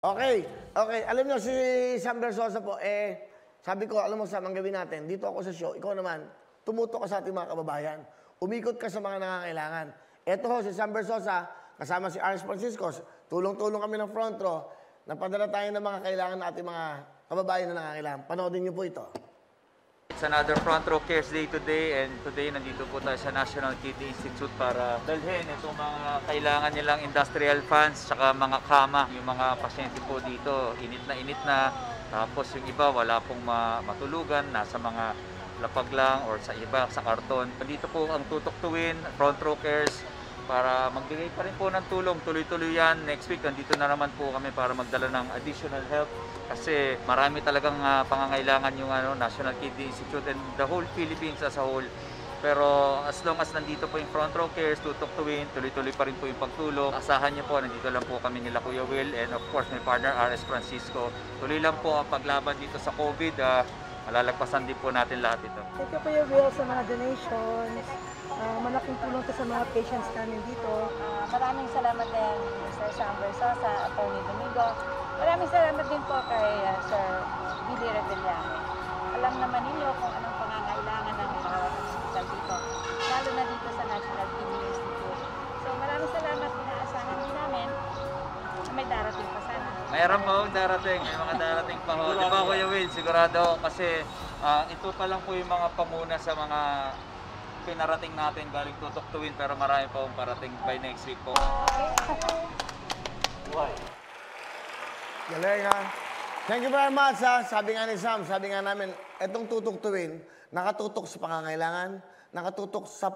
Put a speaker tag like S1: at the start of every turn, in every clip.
S1: Okay, okay. Alam nyo, si Sam Versosa po, sabi ko, alam mo, Sam, ang gawin natin, dito ako sa show, ikaw naman, tumutok ka sa ating mga kababayan. Umikot ka sa mga nangangailangan. Ito ho, si Sam Versosa, kasama si Aris Francisco, tulong-tulong kami ng front row, napadala tayo ng mga kailangan ng ating mga kababayan na nangangailangan. Panoodin niyo po ito.
S2: It's another Front Row Cares Day today, and today nandito po tayo sa National Kidney Institute para dalhin itong mga kailangan nilang industrial funds tsaka mga kama. Yung mga pasyente po dito, init na, tapos yung iba wala pong matulugan, nasa mga lapag lang or sa iba sa karton. Dito po ang tutuktuin, Front Row Cares, para magbigay pa rin po ng tulong. Tuloy-tuloy yan. Next week, nandito na naman po kami para magdala ng additional help kasi marami talagang pangangailangan yung National Kidney Institute and the whole Philippines as a whole. Pero as long as nandito po yung Front Row Cares, tutuktuin, tuloy-tuloy pa rin po yung pagtulong. Asahan niyo po, nandito lang po kami nila Kuya Will and of course my partner Aris Francisco. Tuloy lang po ang paglaban dito sa COVID. Malalagpasan din po natin lahat ito.
S3: Thank you Kuya Will sa mga donations. Malaking tulong to sa mga patients namin dito.
S4: Maraming salamat din Sir Sam Versosa, Atty. Domingo. Maraming salamat din po kay Sir Billy Revillame. Alam naman ninyo kung anong pangangailangan ng mga hospital dito, lalo na dito sa National Kidney Institute. So maraming salamat, inaasahan din namin na may darating pa sana.
S2: Mayroon po darating, may mga darating pa ho. Di ba Kuya Will, sigurado kasi ito pa lang po yung mga pamuna sa mga pinarating natin galing tutuktuin, pero marami pa akong parating by next week po. Why?
S1: Galing ha. Thank you very much ha. Sabi nga ni Sam, sabi nga namin, etong tutuktuin, nakatutok sa pangangailangan, nakatutok sa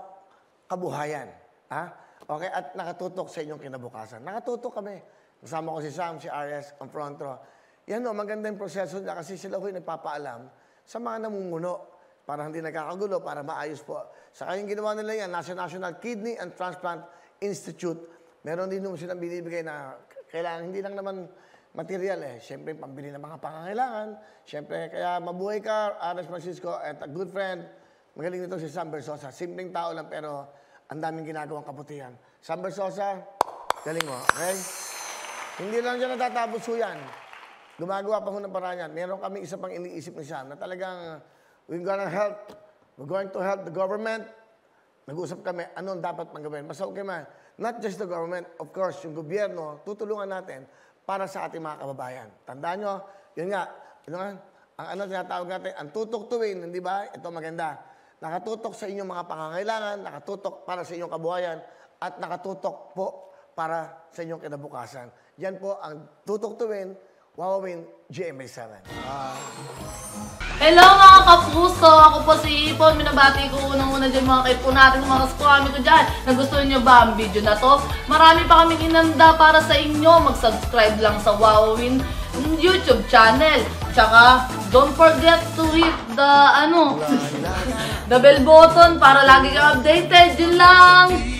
S1: kabuhayan. Ha? Okay? At nakatutok sa inyong kinabukasan. Nakatutok kami. Kasama ko si Sam, si Aries, ang front row. Yan o, maganda yung proseso nila kasi sila ko'y nagpapaalam sa mga namumuno para hindi nagkakagulo, para maayos po. Saka yung ginawa nila yan, National Kidney and Transplant Institute, meron din silang binibigay na kailangan, hindi lang naman material Siyempre, pambili ng mga pangangailangan. Siyempre, kaya mabuhay ka, Aris Francisco, at a good friend. Magaling nito si Sam Versosa. Simpleng tao lang, pero ang daming ginagawang kabutihan. Sam Versosa, galing mo, okay? Hindi lang dyan natatapos ho yan. Gumagawa pa ho ng paraan yan. Meron kami isa pang iniisip ni Sam na talagang we're going to help the government. Nag-usap kami, anong dapat pang gawin. Basta okay man, not just the government, of course, yung gobyerno, tutulungan natin para sa ating mga kababayan. Tandaan nyo, yun nga, ang tinatawag natin, ang tutuktuin, hindi ba? Ito maganda. Nakatutok sa inyong mga pangangailangan, nakatutok para sa inyong kabuhayan, at nakatutok po para sa inyong kinabukasan. Yan po ang tutuktuin, Wawawin GMA7.
S5: Hello mga kapuso! Ako po si Ipon. Minabati ko unang-una dyan mga kaipo natin, mga kaskwami ko dyan. Nagustuhan nyo ba ang video na to? Marami pa kaming inanda para sa inyo. Mag-subscribe lang sa Wawawin YouTube channel. Tsaka, don't forget to hit the, the bell button para lagi kang updated. Yun lang!